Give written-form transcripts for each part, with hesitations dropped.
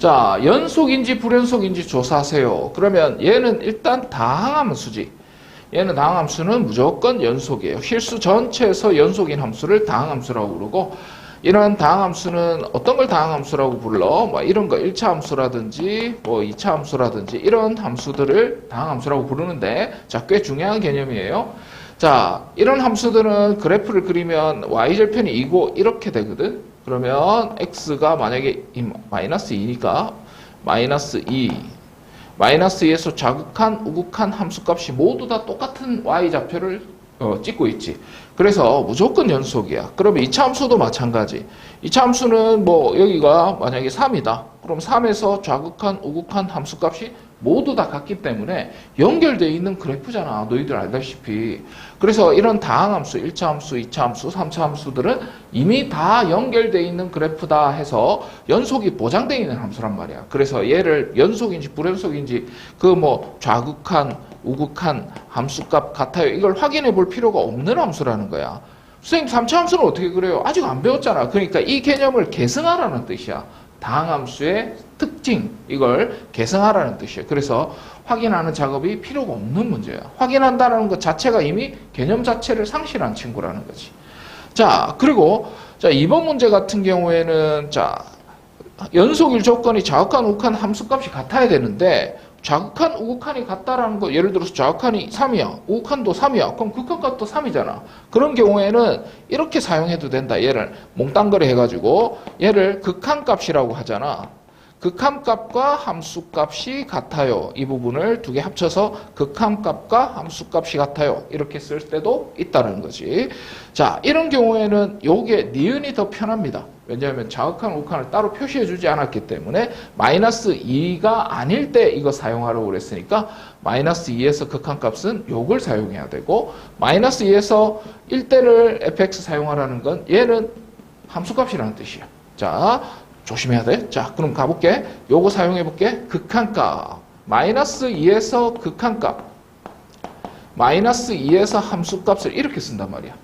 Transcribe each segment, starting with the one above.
자, 연속인지 불연속인지 조사하세요. 그러면 얘는 일단 다항함수지. 얘는 다항함수는 무조건 연속이에요. 실수 전체에서 연속인 함수를 다항함수라고 부르고, 이런 다항함수는 어떤 걸 다항함수라고 불러? 뭐 이런 거 1차 함수라든지 뭐 2차 함수라든지 이런 함수들을 다항함수라고 부르는데, 자, 꽤 중요한 개념이에요. 자, 이런 함수들은 그래프를 그리면 y절편이 2고 이렇게 되거든. 그러면 x가 만약에 마이너스 2니까 마이너스 2, 마이너스 2에서 자극한, 우극한 함수값이 모두 다 똑같은 y좌표를 찍고 있지. 그래서 무조건 연속이야. 그러면 2차 함수도 마찬가지. 2차 함수는 뭐 여기가 만약에 3이다. 그럼 3에서 좌극한, 우극한 함수값이 모두 다 같기 때문에 연결되어 있는 그래프잖아. 너희들 알다시피. 그래서 이런 다항함수, 1차 함수, 2차 함수, 3차 함수들은 이미 다 연결되어 있는 그래프다 해서 연속이 보장되어 있는 함수란 말이야. 그래서 얘를 연속인지 불연속인지 그 뭐 좌극한, 우극한 함수값 같아요. 이걸 확인해 볼 필요가 없는 함수라는 거야. 선생님 3차 함수는 어떻게 그래요? 아직 안 배웠잖아. 그러니까 이 개념을 계승하라는 뜻이야. 다항함수의 특징, 이걸 계승하라는 뜻이에요. 그래서 확인하는 작업이 필요가 없는 문제야. 확인한다는 것 자체가 이미 개념 자체를 상실한 친구라는 거지. 자, 그리고 자, 이번 문제 같은 경우에는 자, 연속일 조건이 좌극한, 우극한 함수값이 같아야 되는데 좌극한, 우극한이 같다라는 거, 예를 들어서 좌극한이 3이야. 우극한도 3이야. 그럼 극한값도 3이잖아. 그런 경우에는 이렇게 사용해도 된다. 얘를 몽땅거리 해가지고 얘를 극한값이라고 하잖아. 극한값과 함수값이 같아요. 이 부분을 두 개 합쳐서 극한값과 함수값이 같아요. 이렇게 쓸 때도 있다는 거지. 자, 이런 경우에는 요게 니은이 더 편합니다. 왜냐하면 좌극한, 우극한을 따로 표시해주지 않았기 때문에 마이너스 2가 아닐 때 이거 사용하라고 그랬으니까 마이너스 2에서 극한값은 요걸 사용해야 되고, 마이너스 2에서 1대를 fx 사용하라는 건 얘는 함수값이라는 뜻이야. 자, 조심해야 돼. 자, 그럼 가볼게. 요거 사용해 볼게. 극한값. 마이너스 2에서 극한값. 마이너스 2에서 함수값을 이렇게 쓴단 말이야.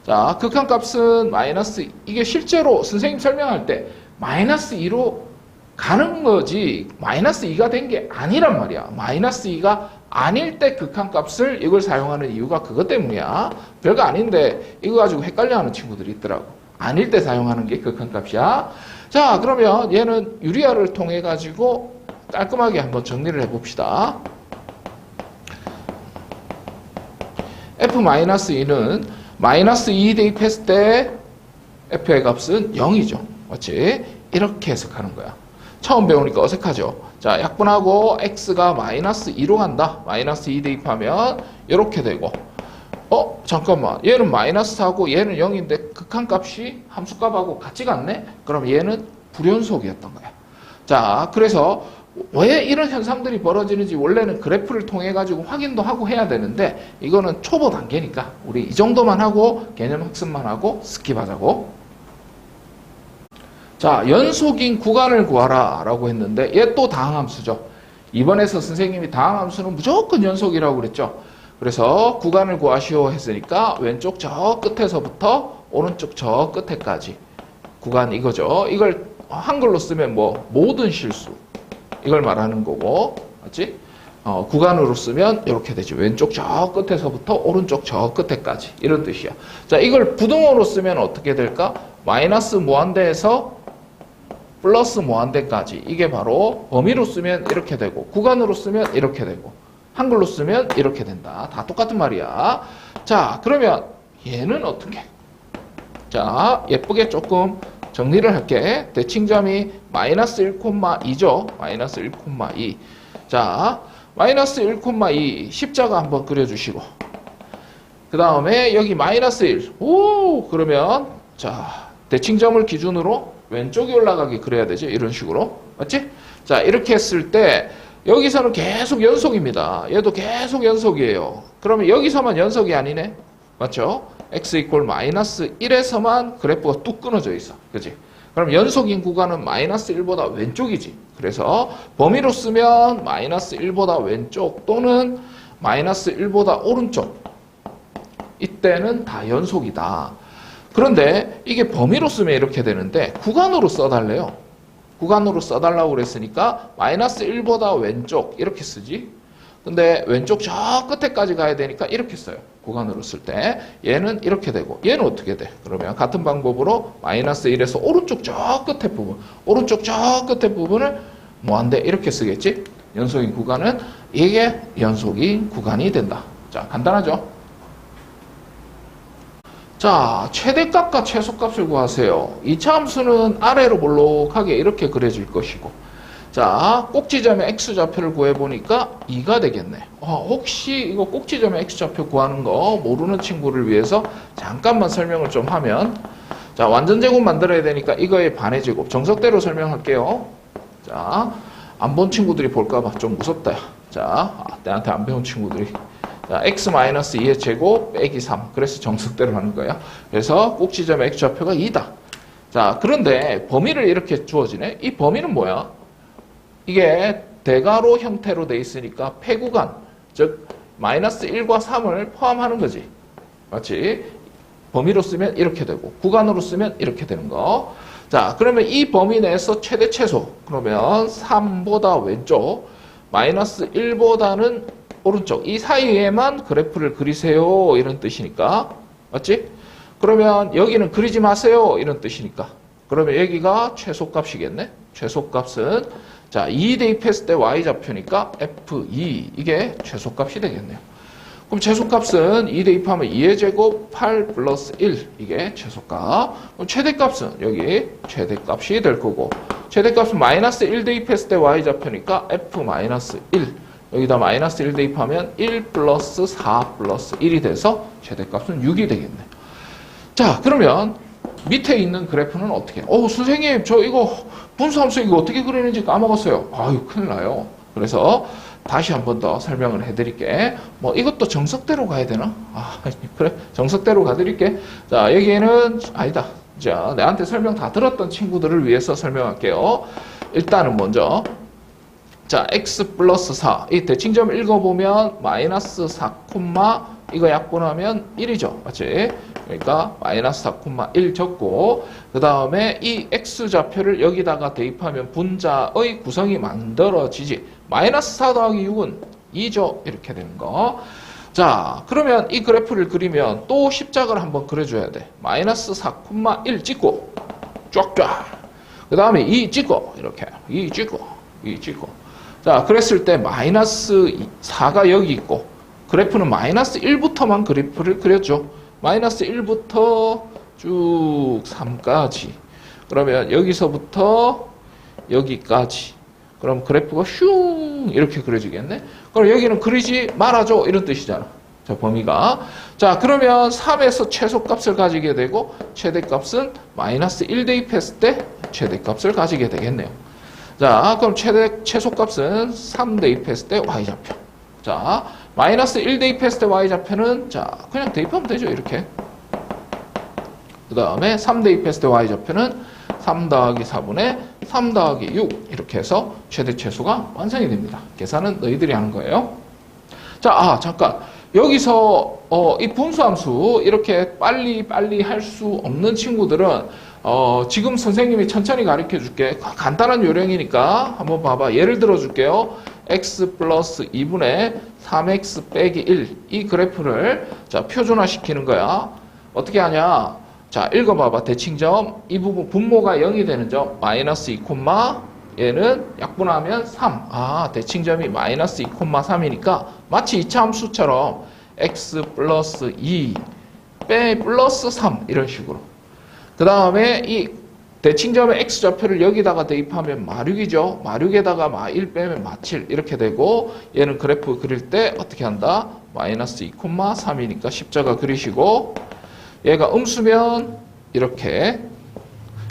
자, 극한값은 마이너스, 이게 실제로 선생님 설명할 때 마이너스 2로 가는 거지 마이너스 2가 된 게 아니란 말이야. 마이너스 2가 아닐 때 극한값을 이걸 사용하는 이유가 그것 때문이야. 별거 아닌데 이거 가지고 헷갈려하는 친구들이 있더라고. 아닐 때 사용하는 게 극한값이야. 자, 그러면 얘는 유리화를 통해 가지고 깔끔하게 한번 정리를 해봅시다. f-2는 마이너스 2 대입했을 때 f의 값은 0이죠. 맞지? 이렇게 해석하는 거야. 처음 배우니까 어색하죠. 자, 약분하고 x가 마이너스 2로 간다. 마이너스 2 대입하면 이렇게 되고, 잠깐만, 얘는 마이너스 4고 얘는 0인데 극한값이 함수값하고 같이 같네? 그럼 얘는 불연속이었던 거야. 자, 그래서 왜 이런 현상들이 벌어지는지 원래는 그래프를 통해 가지고 확인도 하고 해야 되는데 이거는 초보 단계니까 우리 이 정도만 하고 개념 학습만 하고 스킵하자고. 자, 연속인 구간을 구하라 라고 했는데 얘 또 다항함수죠. 이번에서 선생님이 다항함수는 무조건 연속이라고 그랬죠. 그래서 구간을 구하시오 했으니까 왼쪽 저 끝에서부터 오른쪽 저 끝에까지 구간 이거죠. 이걸 한글로 쓰면 뭐 모든 실수 이걸 말하는 거고, 맞지? 구간으로 쓰면 이렇게 되죠. 왼쪽 저 끝에서부터 오른쪽 저 끝에까지 이런 뜻이야. 자, 이걸 부등호로 쓰면 어떻게 될까? 마이너스 무한대에서 플러스 무한대까지. 이게 바로 범위로 쓰면 이렇게 되고, 구간으로 쓰면 이렇게 되고, 한글로 쓰면 이렇게 된다. 다 똑같은 말이야. 자, 그러면 얘는 어떻게? 자, 예쁘게 조금 정리를 할게. 대칭점이 마이너스 1,2죠. 마이너스 1,2. 자, 마이너스 1,2 십자가 한번 그려주시고, 그 다음에 여기 마이너스 1. 오, 그러면 자, 대칭점을 기준으로 왼쪽이 올라가게 그려야 되죠. 이런 식으로. 맞지? 자, 이렇게 했을 때 여기서는 계속 연속입니다. 얘도 계속 연속이에요. 그러면 여기서만 연속이 아니네. 맞죠? x 이퀄 마이너스 1에서만 그래프가 뚝 끊어져 있어. 그지? 그럼 연속인 구간은 마이너스 1보다 왼쪽이지. 그래서 범위로 쓰면 마이너스 1보다 왼쪽 또는 마이너스 1보다 오른쪽. 이때는 다 연속이다. 그런데 이게 범위로 쓰면 이렇게 되는데 구간으로 써달래요. 구간으로 써달라고 그랬으니까 마이너스 1보다 왼쪽 이렇게 쓰지. 근데 왼쪽 저 끝에까지 가야 되니까 이렇게 써요. 구간으로 쓸 때. 얘는 이렇게 되고 얘는 어떻게 돼? 그러면 같은 방법으로 마이너스 1에서 오른쪽 저 끝에 부분, 오른쪽 저 끝에 부분을 뭐한데? 이렇게 쓰겠지? 연속인 구간은 이게 연속인 구간이 된다. 자, 간단하죠? 자, 최대값과 최소값을 구하세요. 2차 함수는 아래로 볼록하게 이렇게 그려질 것이고, 자, 꼭지점의 x좌표를 구해보니까 2가 되겠네. 혹시 이거 꼭지점의 x좌표 구하는 거 모르는 친구를 위해서 잠깐만 설명을 좀 하면, 자, 완전 제곱 만들어야 되니까 이거의 반의 제곱, 정석대로 설명할게요. 자, 안 본 친구들이 볼까봐 좀 무섭다. 자, 내한테 안 배운 친구들이. 자, x-2의 제곱 빼기 3. 그래서 정석대로 하는 거야. 그래서 꼭지점의 x좌표가 2다. 자, 그런데 범위를 이렇게 주어지네. 이 범위는 뭐야? 이게 대괄호 형태로 돼 있으니까 폐구간, 즉 마이너스 1과 3을 포함하는 거지. 맞지? 범위로 쓰면 이렇게 되고 구간으로 쓰면 이렇게 되는 거. 자, 그러면 이 범위 내에서 최대 최소. 그러면 3보다 왼쪽, 마이너스 1보다는 오른쪽. 이 사이에만 그래프를 그리세요. 이런 뜻이니까. 맞지? 그러면 여기는 그리지 마세요. 이런 뜻이니까. 그러면 여기가 최소값이겠네. 최소값은 자, 2 대입했을 때 y좌표니까 f2 이게 최소값이 되겠네요. 그럼 최소값은 2 대입하면 2의 제곱 8 플러스 1 이게 최소값. 그럼 최대값은 여기 최대값이 될 거고 최대값은 마이너스 1 대입했을 때 y좌표니까 f 마이너스 1 여기다 마이너스 1 대입하면 1 플러스 4 플러스 1이 돼서 최대값은 6이 되겠네. 자, 그러면 밑에 있는 그래프는 어떻게? 선생님, 저 이거 분수함수 이거 어떻게 그리는지 까먹었어요. 아유, 큰일 나요. 그래서 다시 한 번 더 설명을 해드릴게. 뭐 이것도 정석대로 가야 되나? 그래, 정석대로 가드릴게. 자, 여기에는 아니다. 자, 내한테 설명 다 들었던 친구들을 위해서 설명할게요. 일단은 먼저 자, x 플러스 4. 이 대칭점 읽어보면 마이너스 4, 이거 약분하면 1이죠. 맞지? 그러니까 마이너스 4,1 적고 그 다음에 이 x좌표를 여기다가 대입하면 분자의 구성이 만들어지지. 마이너스 4 더하기 6은 2죠. 이렇게 되는 거. 자, 그러면 이 그래프를 그리면 또 십자가를 한번 그려줘야 돼. 마이너스 4,1 찍고 쫙쫙. 그 다음에 2 찍고 이렇게 2 찍고 2 찍고. 자, 그랬을 때 마이너스 4가 여기 있고 그래프는 마이너스 1부터만 그래프를 그렸죠. 마이너스 1부터 쭉 3까지. 그러면 여기서부터 여기까지. 그럼 그래프가 슝 이렇게 그려지겠네. 그럼 여기는 그리지 말아줘 이런 뜻이잖아. 자, 범위가. 자, 그러면 3에서 최소값을 가지게 되고 최대값은 마이너스 1 대입했을 때 최대값을 가지게 되겠네요. 자, 그럼 최소값은 3 대입했을 때 y좌표. 자, 마이너스 1 대입했을 때 y좌표는 자, 그냥 대입하면 되죠. 이렇게. 그 다음에 3 대입했을 때 y좌표는 3 더하기 4분의 3 더하기 6 이렇게 해서 최대 최소가 완성이 됩니다. 계산은 너희들이 하는 거예요. 자, 잠깐. 여기서 이 분수함수 이렇게 빨리 할 수 없는 친구들은 지금 선생님이 천천히 가르쳐 줄게. 간단한 요령이니까 한번 봐봐. 예를 들어 줄게요. x 플러스 2분의 3x 빼기 1 이 그래프를 자, 표준화 시키는 거야. 어떻게 하냐? 자, 읽어봐봐. 대칭점 이 부분 분모가 0이 되는 점 마이너스 2, 얘는 약분하면 3. 대칭점이 마이너스 2, 3이니까 마치 2차 함수처럼 x 플러스 2 빼 플러스 3 이런 식으로. 그 다음에 이 대칭점의 x좌표를 여기다가 대입하면 마6이죠. 마6에다가 마1 빼면 마7 이렇게 되고 얘는 그래프 그릴 때 어떻게 한다? 마이너스 2, 3이니까 십자가 그리시고 얘가 음수면 이렇게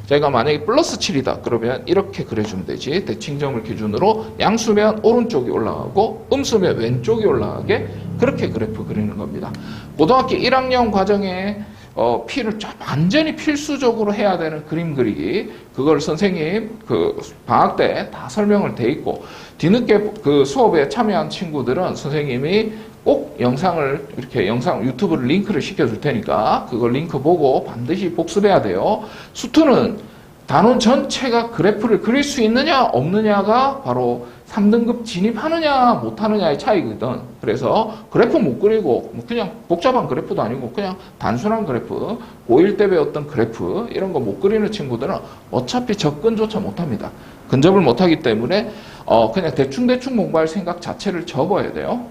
제가 만약에 플러스 7이다 그러면 이렇게 그려주면 되지. 대칭점을 기준으로 양수면 오른쪽이 올라가고 음수면 왼쪽이 올라가게 그렇게 그래프 그리는 겁니다. 고등학교 1학년 과정에 완전히 필수적으로 해야 되는 그림 그리기. 그걸 선생님 방학 때 다 설명을 돼 있고 뒤늦게 수업에 참여한 친구들은 선생님이 꼭 영상을 이렇게 유튜브를 링크를 시켜줄 테니까 그걸 링크 보고 반드시 복습해야 돼요. 수투는 단원 전체가 그래프를 그릴 수 있느냐 없느냐가 바로 3등급 진입하느냐 못하느냐의 차이거든. 그래서 그래프 못 그리고 그냥 복잡한 그래프도 아니고 그냥 단순한 그래프, 고1 때 배웠던 그래프 이런 거 못 그리는 친구들은 어차피 접근조차 못합니다. 근접을 못하기 때문에 그냥 대충 공부할 생각 자체를 접어야 돼요.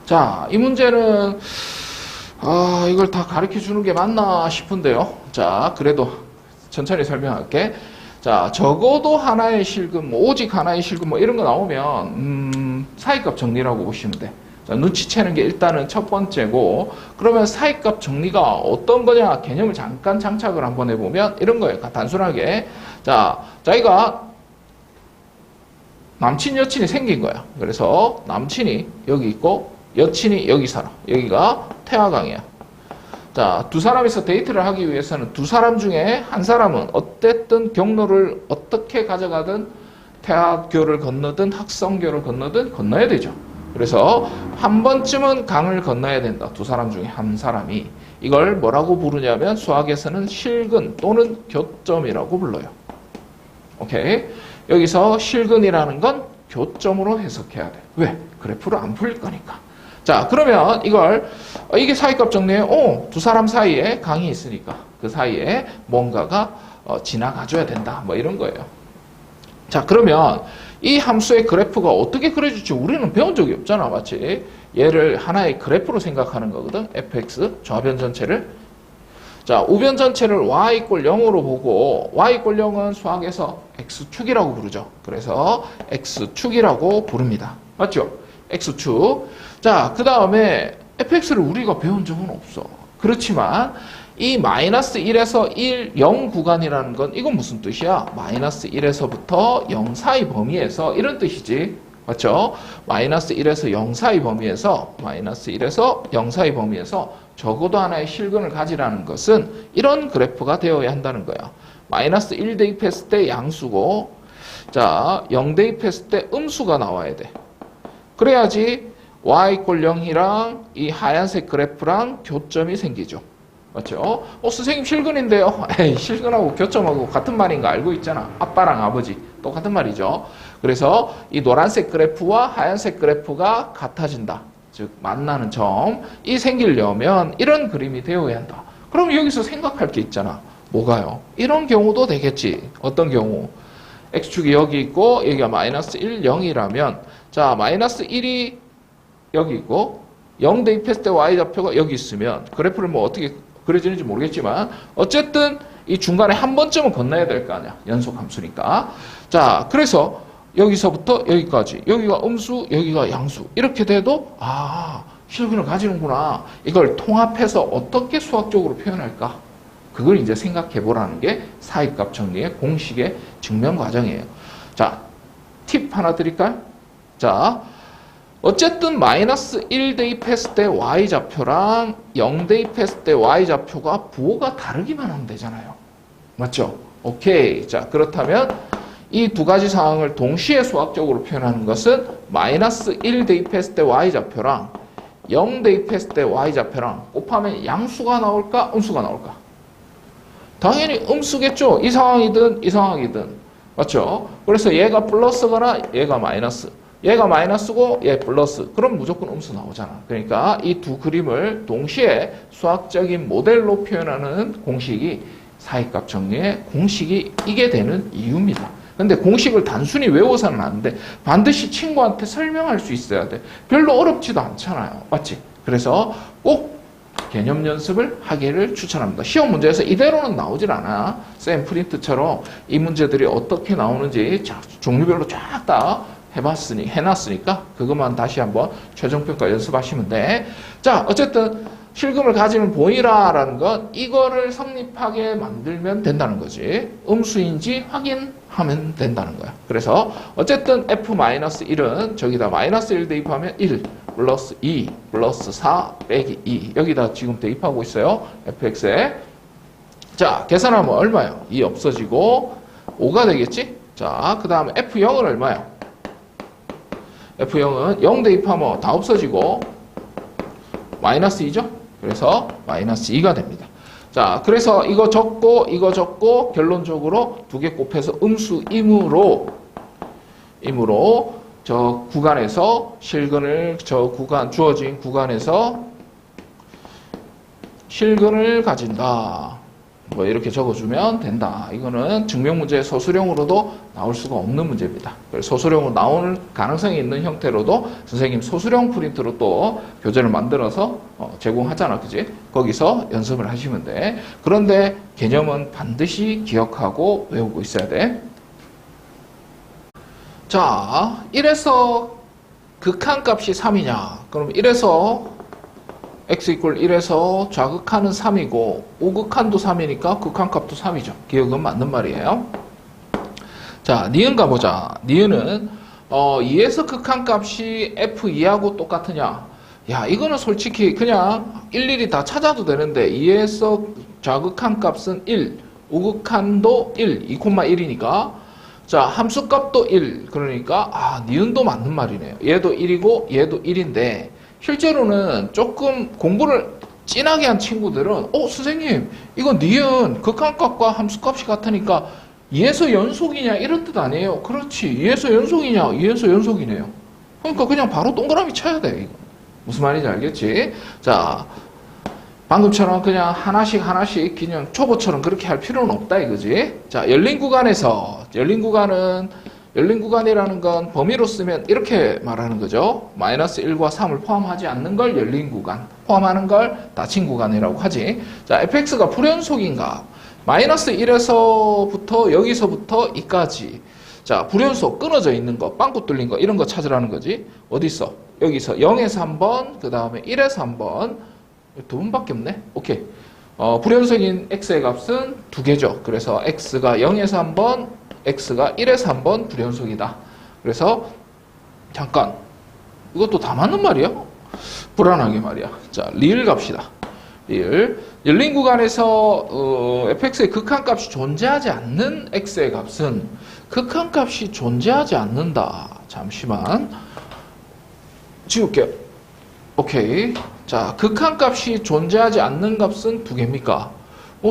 자, 이 문제는 이걸 다 가르쳐 주는 게 맞나 싶은데요. 자, 그래도 천천히 설명할게. 자, 적어도 하나의 실근, 오직 하나의 실근 이런 거 나오면 사이값 정리라고 보시면 돼. 자, 눈치채는 게 일단은 첫 번째고, 그러면 사이값 정리가 어떤 거냐 개념을 잠깐 장착을 한번 해보면 이런 거예요. 단순하게. 자, 자기가 남친 여친이 생긴 거야. 그래서 남친이 여기 있고 여친이 여기 살아. 여기가 태화강이야. 자, 두 사람이서 데이트를 하기 위해서는 두 사람 중에 한 사람은 어쨌든 경로를 어떻게 가져가든 태화교를 건너든 학성교를 건너든 건너야 되죠. 그래서 한 번쯤은 강을 건너야 된다. 두 사람 중에 한 사람이. 이걸 뭐라고 부르냐면 수학에서는 실근 또는 교점이라고 불러요. 오케이? 여기서 실근이라는 건 교점으로 해석해야 돼. 왜? 그래프를 안 풀릴 거니까. 자, 그러면 이게 사이값 정리에 두 사람 사이에 강이 있으니까 그 사이에 뭔가가 지나가줘야 된다. 뭐 이런 거예요. 자, 그러면 이 함수의 그래프가 어떻게 그려질지 우리는 배운 적이 없잖아. 맞지? 얘를 하나의 그래프로 생각하는 거거든. fx, 좌변 전체를. 자, 우변 전체를 y = 0으로 보고 y = 0은 수학에서 x축이라고 부르죠. 그래서 x축이라고 부릅니다. 맞죠? x축. 자, 그 다음에 fx를 우리가 배운 적은 없어. 그렇지만 이 -1에서 1, 0 구간이라는 건 이건 무슨 뜻이야? -1에서부터 0 사이 범위에서 이런 뜻이지. 맞죠? -1에서 0 사이 범위에서 -1에서 0 사이 범위에서 적어도 하나의 실근을 가지라는 것은 이런 그래프가 되어야 한다는 거야. -1 대입했을 때 양수고, 자, 0 대입했을 때 음수가 나와야 돼. 그래야지 y = 0이랑 이 하얀색 그래프랑 교점이 생기죠. 맞죠? 선생님 실근인데요. 에이, 실근하고 교점하고 같은 말인 거 알고 있잖아. 아빠랑 아버지 똑같은 말이죠. 그래서 이 노란색 그래프와 하얀색 그래프가 같아진다. 즉 만나는 점이 생기려면 이런 그림이 되어야 한다. 그럼 여기서 생각할 게 있잖아. 뭐가요? 이런 경우도 되겠지. 어떤 경우? x축이 여기 있고 여기가 -1, 0이라면 자, -1이 여기 있고 0 대입했을 때 y좌표가 여기 있으면 그래프를 뭐 어떻게 그려지는지 모르겠지만 어쨌든 이 중간에 한 번쯤은 건너야 될 거 아니야. 연속 함수니까. 자, 그래서 여기서부터 여기까지 여기가 음수 여기가 양수 이렇게 돼도 실근을 가지는구나. 이걸 통합해서 어떻게 수학적으로 표현할까? 그걸 이제 생각해 보라는 게 사이값 정리의 공식의 증명 과정이에요. 자, 팁 하나 드릴까요? 자, 어쨌든 -1 대입했을 때 y좌표랑 0 대입했을 때 y좌표가 부호가 다르기만 하면 되잖아요. 맞죠? 오케이. 자, 그렇다면 이 두 가지 상황을 동시에 수학적으로 표현하는 것은 -1 대입했을 때 y좌표랑 0 대입했을 때 y좌표랑 곱하면 양수가 나올까? 음수가 나올까? 당연히 음수겠죠. 이 상황이든 이 상황이든. 맞죠? 그래서 얘가 플러스거나 얘가 마이너스. 얘가 마이너스고 얘 플러스. 그럼 무조건 음수 나오잖아. 그러니까 이 두 그림을 동시에 수학적인 모델로 표현하는 공식이 사이값 정리의 공식이 이게 되는 이유입니다. 근데 공식을 단순히 외워서는 안 돼. 반드시 친구한테 설명할 수 있어야 돼. 별로 어렵지도 않잖아요. 맞지? 그래서 꼭 개념 연습을 하기를 추천합니다. 시험 문제에서 이대로는 나오질 않아. 쌤 프린트처럼 이 문제들이 어떻게 나오는지 종류별로 쫙 다 해놨으니까 그것만 다시 한번 최종평가 연습하시면 돼. 자, 어쨌든 실금을 가지는 보이라라는 건 이거를 성립하게 만들면 된다는 거지. 음수인지 확인하면 된다는 거야. 그래서 어쨌든 f-1은 저기다 -1 대입하면 1 플러스 2 플러스 4 빼기 2 여기다 지금 대입하고 있어요. fx에. 자, 계산하면 얼마예요? 2 없어지고 5가 되겠지? 자, 그 다음에 f0은 얼마예요? f0은 0 대입하면 다 없어지고 -2죠? 그래서 -2가 됩니다. 자, 그래서 이거 적고 결론적으로 두 개 곱해서 음수임으로 저 구간에서 실근을 주어진 구간에서 실근을 가진다. 뭐 이렇게 적어주면 된다. 이거는 증명문제 소수령으로도 나올 수가 없는 문제입니다. 그래서 소수령으로 나올 가능성이 있는 형태로도 선생님 소수령 프린트로 또 교재를 만들어서 제공하잖아. 그지? 거기서 연습을 하시면 돼. 그런데 개념은 반드시 기억하고 외우고 있어야 돼. 자, 1에서 극한값이 3이냐? 그럼 1에서 x 이퀄 1에서 좌극한은 3이고 우극한도 3이니까 극한값도 3이죠. 기억은 맞는 말이에요. 자, 니은 가보자. 니은은 2에서 극한값이 f2하고 똑같으냐? 야, 이거는 솔직히 그냥 일일이 다 찾아도 되는데 2에서 좌극한값은 1, 우극한도 1, 2,1이니까 자, 함수값도 1. 그러니까 니은도 맞는 말이네요. 얘도 1이고 얘도 1인데 실제로는 조금 공부를 진하게 한 친구들은 선생님 이거 니은 극한값과 함수값이 같으니까 2에서 연속이냐 이런 뜻 아니에요. 그렇지. 2에서 연속이냐 2에서 연속이네요. 그러니까 그냥 바로 동그라미 쳐야 돼. 이거. 무슨 말인지 알겠지? 자, 방금처럼 그냥 하나씩 그냥 초보처럼 그렇게 할 필요는 없다 이거지. 자, 열린 구간이라는 건 범위로 쓰면 이렇게 말하는 거죠. 마이너스 1과 3을 포함하지 않는 걸 열린 구간, 포함하는 걸 닫힌 구간이라고 하지. 자, fx가 불연속인가? 마이너스 1에서부터 여기서부터 2까지. 자, 불연속 끊어져 있는 거, 빵꾸 뚫린 거 이런 거 찾으라는 거지. 어디 있어? 여기서 0에서 한 번, 그 다음에 1에서 한 번. 두 번밖에 없네. 오케이. 불연속인 x의 값은 두 개죠. 그래서 x가 0에서 한 번, x가 1에서 한 번 불연속이다. 그래서 잠깐 이것도 다 맞는 말이야? 불안하게 말이야. 자, 리을 갑시다. 리을. 열린 구간에서 fx의 극한값이 존재하지 않는 x의 값은 극한값이 존재하지 않는다. 잠시만 지울게요. 오케이. 자, 극한값이 존재하지 않는 값은 두 개입니까?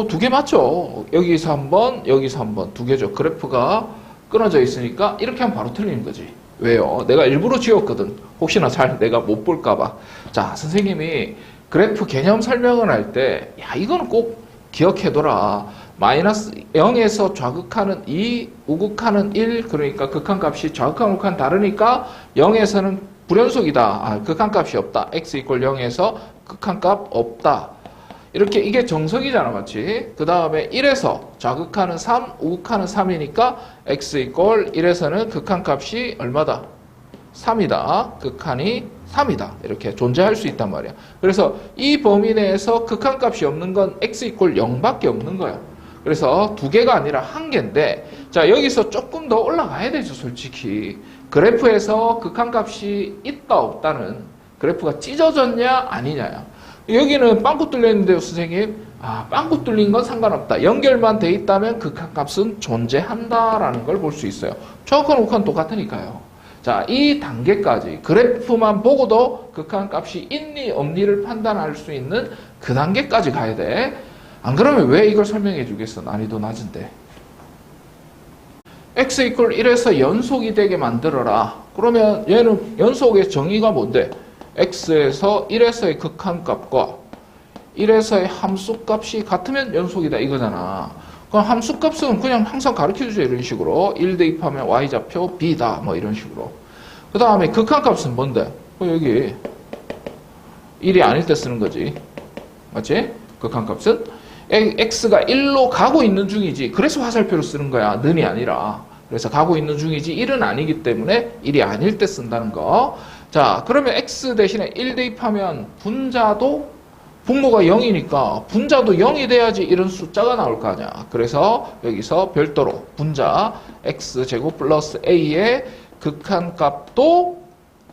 두 개 맞죠? 여기서 한 번, 여기서 한 번. 두 개죠. 그래프가 끊어져 있으니까 이렇게 하면 바로 틀리는 거지. 왜요? 내가 일부러 지웠거든. 혹시나 잘 내가 못 볼까봐. 자, 선생님이 그래프 개념 설명을 할 때, 야, 이거는 꼭 기억해둬라. 마이너스 0에서 좌극하는 2, 우극하는 1. 그러니까 극한값이 좌극한 우극한 다르니까 0에서는 불연속이다. 극한값이 없다. x 이퀄 0에서 극한값 없다. 이렇게 이게 정석이잖아, 맞지? 그 다음에 1에서 좌극하는 3, 우극하는 3이니까 x 이퀄 1에서는 극한값이 얼마다? 3이다. 극한이 3이다. 이렇게 존재할 수 있단 말이야. 그래서 이 범위 내에서 극한값이 없는 건 x 이퀄 0밖에 없는 거야. 그래서 두 개가 아니라 한 개인데, 자, 여기서 조금 더 올라가야 되죠, 솔직히. 그래프에서 극한값이 있다, 없다는 그래프가 찢어졌냐, 아니냐야. 여기는 빵꾸 뚫려 있는데요, 선생님. 빵꾸 뚫린 건 상관없다. 연결만 돼 있다면 극한값은 존재한다라는 걸 볼 수 있어요. 좌극한 우극한 똑같으니까요. 자, 이 단계까지 그래프만 보고도 극한값이 있니 없니를 판단할 수 있는 그 단계까지 가야 돼. 안 그러면 왜 이걸 설명해 주겠어? 난이도 낮은데. x 이퀄 1에서 연속이 되게 만들어라. 그러면 얘는 연속의 정의가 뭔데? x에서 1에서의 극한값과 1에서의 함수값이 같으면 연속이다 이거잖아. 그럼 함수값은 그냥 항상 가르쳐주죠. 이런 식으로 1 대입하면 y좌표 b다 뭐 이런 식으로. 그 다음에 극한값은 뭔데? 여기 1이 아닐 때 쓰는 거지. 맞지? 극한값은 x가 1로 가고 있는 중이지. 그래서 화살표로 쓰는 거야. 는이 아니라. 그래서 가고 있는 중이지 1은 아니기 때문에 1이 아닐 때 쓴다는 거. 자, 그러면 x 대신에 1 대입하면 분자도 분모가 0이니까 분자도 0이 돼야지 이런 숫자가 나올 거 아니야. 그래서 여기서 별도로 분자 x제곱 플러스 a의 극한값도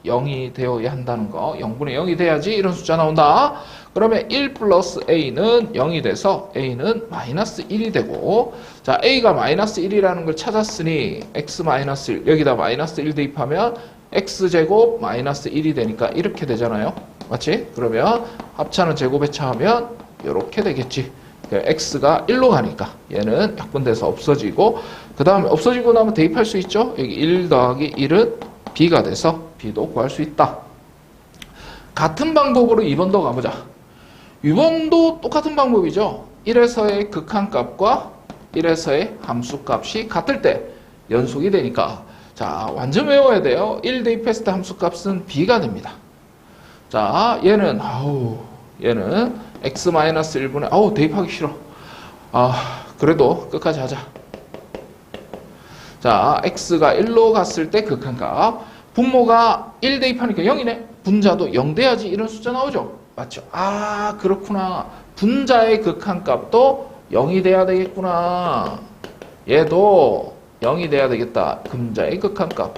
0이 되어야 한다는 거. 0분의 0이 돼야지 이런 숫자 나온다. 그러면 1 플러스 a는 0이 돼서 a는 마이너스 1이 되고, 자, a가 마이너스 1이라는 걸 찾았으니 x 마이너스 1 여기다 마이너스 1 대입하면 x제곱 마이너스 1이 되니까 이렇게 되잖아요. 맞지? 그러면 합차는 제곱에 차하면 이렇게 되겠지. x가 1로 가니까 얘는 약분돼서 없어지고 그 다음에 없어지고 나면 대입할 수 있죠. 여기 1 더하기 1은 b가 돼서 b도 구할 수 있다. 같은 방법으로 2번도 가보자. 2번도 똑같은 방법이죠. 1에서의 극한값과 1에서의 함수값이 같을 때 연속이 되니까 자 완전 외워야 돼요. 1 대입했을 때 함수값은 b가 됩니다. 자 얘는 얘는 x-1분의 대입하기 싫어. 그래도 끝까지 하자. 자 x가 1로 갔을 때 극한값 분모가 1 대입하니까 0이네. 분자도 0 돼야지 이런 숫자 나오죠. 맞죠? 그렇구나. 분자의 극한값도 0이 돼야 되겠구나. 얘도 0이 돼야 되겠다. 분자의 극한값.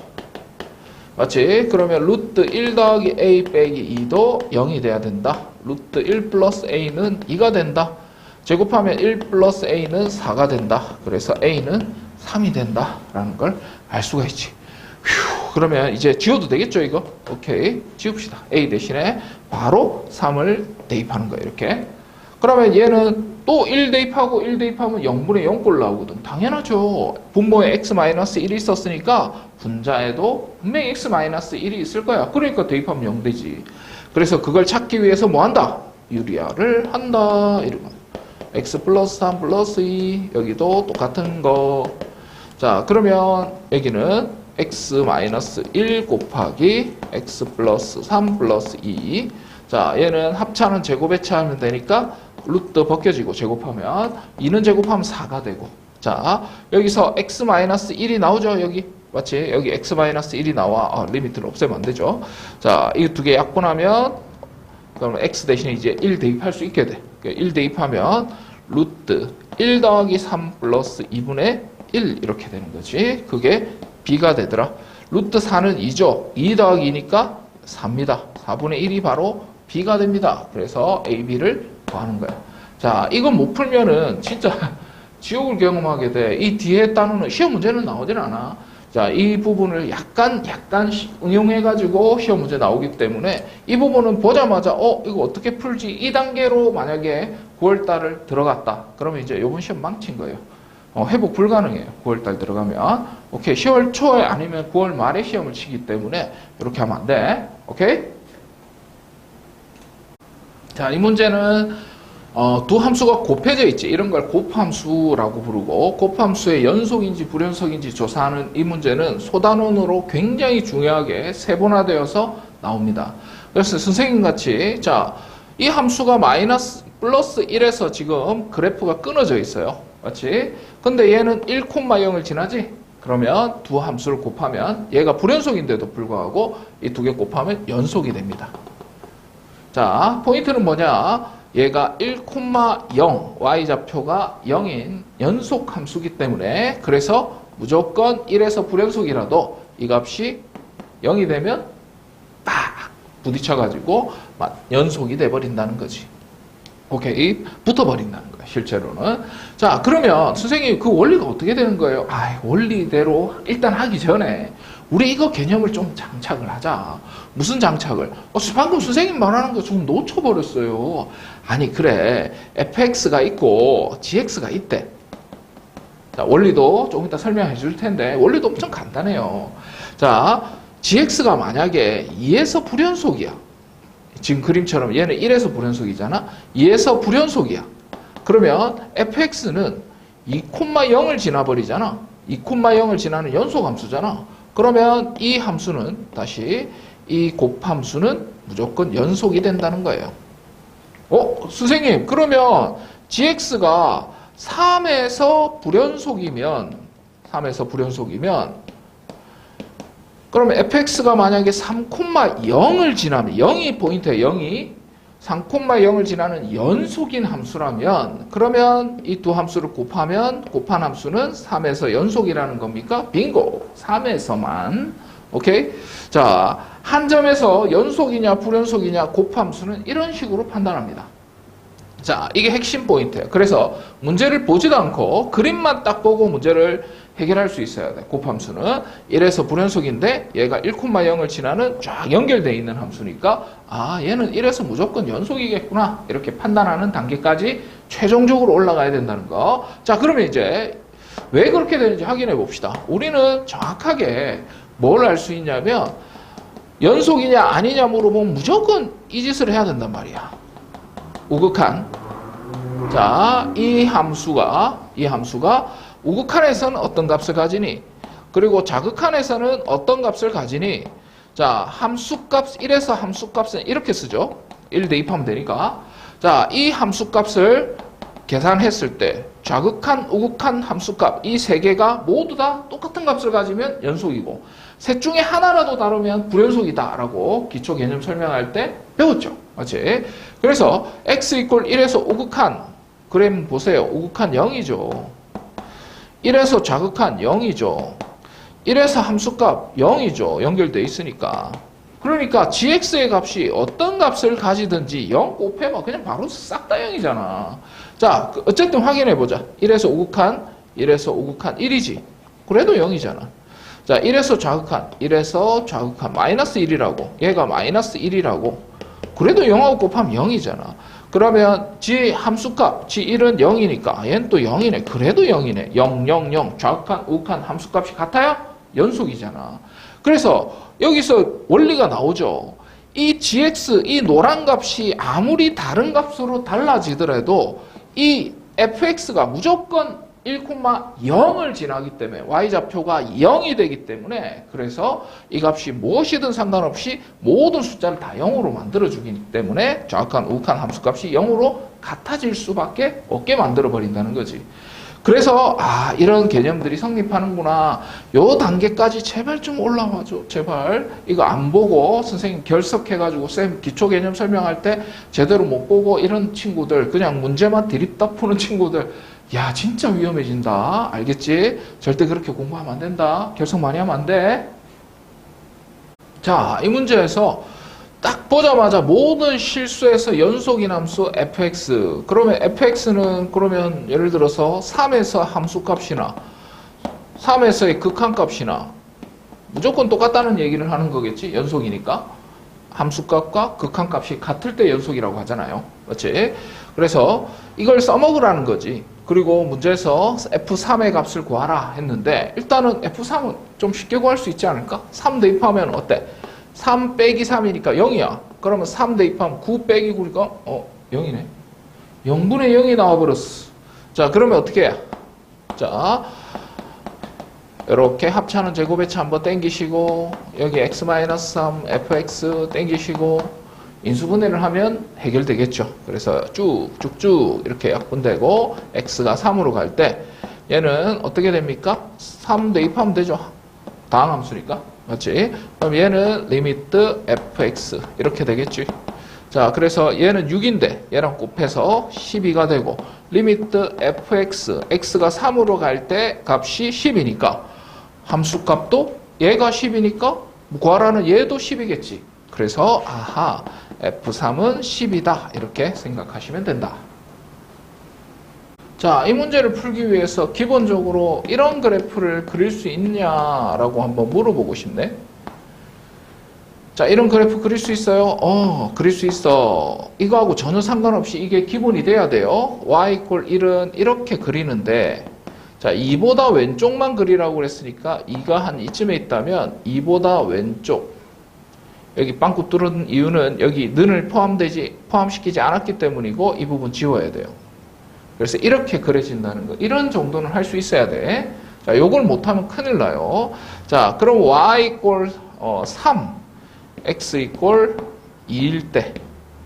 맞지? 그러면 루트 1 더하기 a 빼기 2도 0이 돼야 된다. 루트 1 플러스 a는 2가 된다. 제곱하면 1 플러스 a는 4가 된다. 그래서 a는 3이 된다. 라는 걸 알 수가 있지. 그러면 이제 지워도 되겠죠, 이거? 오케이. 지웁시다. a 대신에 바로 3을 대입하는 거예요, 이렇게. 그러면 얘는 또 1 대입하고 1 대입하면 0분의 0꼴 나오거든. 당연하죠. 분모에 x-1이 있었으니까 분자에도 분명히 x-1이 있을 거야. 그러니까 대입하면 0 되지. 그래서 그걸 찾기 위해서 뭐 한다? 유리화를 한다. 이러면 x 플러스 3 플러스 2 여기도 똑같은 거. 자, 그러면 여기는 x-1 곱하기 x 플러스 3 플러스 2. 자, 얘는 합차는 제곱해차하면 되니까 루트 벗겨지고 제곱하면 2는 제곱하면 4가 되고. 자, 여기서 x-1이 나오죠, 여기. 맞지? 여기 x-1이 나와. 리미트를 없애면 안 되죠. 자, 이 두 개 약분하면 그러면 x 대신에 이제 1 대입할 수 있게 돼. 1 대입하면 루트 1 더하기 3 플러스 2분의 1 이렇게 되는 거지. 그게 b가 되더라. 루트 4는 2죠. 2 더하기 2니까 4입니다. 4분의 1이 바로 b가 됩니다. 그래서 a, b를 구하는 거야. 자, 이건 못 풀면은 진짜 지옥을 경험하게 돼. 이 뒤에 단어는 시험 문제는 나오질 않아. 자, 이 부분을 약간 응용해가지고 시험 문제 나오기 때문에 이 부분은 보자마자 이거 어떻게 풀지? 이 단계로 만약에 9월달을 들어갔다. 그러면 이제 이번 시험 망친 거예요. 회복 불가능해요. 9월달 들어가면. 오케이. 10월 초에 아니면 9월 말에 시험을 치기 때문에 이렇게 하면 안 돼. 오케이? 자, 이 문제는 두 함수가 곱해져 있지. 이런 걸 곱함수라고 부르고 곱함수의 연속인지 불연속인지 조사하는 이 문제는 소단원으로 굉장히 중요하게 세분화되어서 나옵니다. 그래서 선생님같이 자, 이 함수가 마이너스 플러스 1에서 지금 그래프가 끊어져 있어요. 맞지? 근데 얘는 1,0을 지나지? 그러면 두 함수를 곱하면 얘가 불연속인데도 불구하고 이 두 개 곱하면 연속이 됩니다. 자, 포인트는 뭐냐? 얘가 1,0 y좌표가 0인 연속 함수기 때문에 그래서 무조건 1에서 불연속이라도 이 값이 0이 되면 빡 부딪혀가지고 연속이 돼버린다는 거지. 오케이. 붙어버린다는 거야, 실제로는. 자, 그러면 선생님 그 원리가 어떻게 되는 거예요? 원리대로 일단 하기 전에 우리 이거 개념을 좀 장착을 하자. 무슨 장착을? 방금 선생님 말하는 거 좀 놓쳐버렸어요. 아니, 그래. fx가 있고 gx가 있대. 자, 원리도 조금 이따 설명해 줄 텐데 원리도 엄청 간단해요. 자, gx가 만약에 2에서 불연속이야. 지금 그림처럼 얘는 1에서 불연속이잖아. 2에서 불연속이야. 그러면 fx는 2,0을 지나버리잖아. 2,0을 지나는 연속함수잖아. 그러면 이 함수는 다시 이 곱함수는 무조건 연속이 된다는 거예요. 선생님 그러면 gx가 3에서 불연속이면 그러면 fx가 만약에 3,0을 지나면 0이 포인트예요. 0이 3,0을 지나는 연속인 함수라면 그러면 이 두 함수를 곱하면 곱한 함수는 3에서 연속이라는 겁니까? 빙고! 3에서만. 오케이? 자, 한 점에서 연속이냐 불연속이냐 곱함수는 이런 식으로 판단합니다. 자, 이게 핵심 포인트예요. 그래서 문제를 보지도 않고 그림만 딱 보고 문제를 해결할 수 있어야 돼. 곱함수는 1에서 불연속인데 얘가 1,0을 지나는 쫙 연결되어 있는 함수니까 아 얘는 1에서 무조건 연속이겠구나 이렇게 판단하는 단계까지 최종적으로 올라가야 된다는 거. 자 그러면 이제 왜 그렇게 되는지 확인해 봅시다. 우리는 정확하게 뭘 알 수 있냐면 연속이냐 아니냐 물어보면 무조건 이 짓을 해야 된단 말이야. 우극한. 자, 이 함수가 우극한에서는 어떤 값을 가지니? 그리고 자극한에서는 어떤 값을 가지니? 자, 함수값 1에서 함수값은 이렇게 쓰죠. 1 대입하면 되니까. 자, 이 함수값을 계산했을 때 좌극한, 우극한 함수값 이 세 개가 모두 다 똑같은 값을 가지면 연속이고 셋 중에 하나라도 다르면 불연속이다 라고 기초 개념 설명할 때 배웠죠. 맞지? 그래서 x 이퀄 1에서 우극한 그럼 보세요. 우극한 0이죠. 1에서 좌극한 0이죠. 1에서 함수값 0이죠. 연결되어 있으니까. 그러니까 gx의 값이 어떤 값을 가지든지 0 곱해봐. 그냥 바로 싹 다 0이잖아. 자, 어쨌든 확인해보자. 1에서 우극한 1이지. 그래도 0이잖아. 자, 1에서 좌극한 마이너스 1이라고. 얘가 마이너스 1이라고. 그래도 0하고 곱하면 0이잖아. 그러면 g 함수값 g1은 0이니까 얘는 또 0이네. 그래도 0이네. 0, 0, 0. 좌극한, 우극한 함수값이 같아요? 연속이잖아. 그래서 여기서 원리가 나오죠. 이 gx, 이 노란 값이 아무리 다른 값으로 달라지더라도 이 fx가 무조건 1,0을 지나기 때문에 y좌표가 0이 되기 때문에 그래서 이 값이 무엇이든 상관없이 모든 숫자를 다 0으로 만들어주기 때문에 좌극한, 우극한 함수값이 0으로 같아질 수밖에 없게 만들어버린다는 거지. 그래서 아 이런 개념들이 성립하는구나. 요 단계까지 제발 좀 올라와줘. 제발. 이거 안 보고 선생님 결석해가지고 쌤 기초 개념 설명할 때 제대로 못 보고 이런 친구들 그냥 문제만 드립다 푸는 친구들 야 진짜 위험해진다. 알겠지? 절대 그렇게 공부하면 안 된다. 결석 많이 하면 안 돼. 자, 이 문제에서 딱 보자마자 모든 실수에서 연속인 함수 fx. 그러면 fx는 그러면 예를 들어서 3에서 함수값이나 3에서의 극한값이나 무조건 똑같다는 얘기를 하는 거겠지. 연속이니까. 함수값과 극한값이 같을 때 연속이라고 하잖아요. 그렇지? 그래서 이걸 써먹으라는 거지. 그리고 문제에서 f3의 값을 구하라 했는데 일단은 f3은 좀 쉽게 구할 수 있지 않을까? 3 대입하면 어때? 3 빼기 3이니까 0이야. 그러면 3 대입하면 9 빼기 9니까 0이네. 0분의 0이 나와버렸어. 자 그러면 어떻게 해? 자 이렇게 합차는 제곱배치 한번 땡기시고 여기 x-3 fx 땡기시고 인수분해를 하면 해결되겠죠. 그래서 쭉쭉쭉 이렇게 약분되고 x가 3으로 갈 때 얘는 어떻게 됩니까? 3 대입하면 되죠. 다항함수니까. 맞지? 그럼 얘는 리미트 fx 이렇게 되겠지. 자, 그래서 얘는 6인데 얘랑 곱해서 12가 되고 리미트 fx x가 3으로 갈 때 값이 10이니까 함수값도 얘가 10이니까 구하라는 얘도 10이겠지. 그래서 아하 f3은 10이다 이렇게 생각하시면 된다. 자, 이 문제를 풀기 위해서 기본적으로 이런 그래프를 그릴 수 있냐라고 한번 물어보고 싶네. 자, 이런 그래프 그릴 수 있어요? 그릴 수 있어. 이거하고 전혀 상관없이 이게 기본이 돼야 돼요. y = 1은 이렇게 그리는데 자, 2보다 왼쪽만 그리라고 그랬으니까 2가 한 이쯤에 있다면 2보다 왼쪽 여기 빵꾸 뚫은 이유는 여기 는을 포함시키지 않았기 때문이고 이 부분 지워야 돼요. 그래서 이렇게 그려진다는 거. 이런 정도는 할 수 있어야 돼. 자, 요걸 못하면 큰일 나요. 자, 그럼 y = 3, x = 2일 때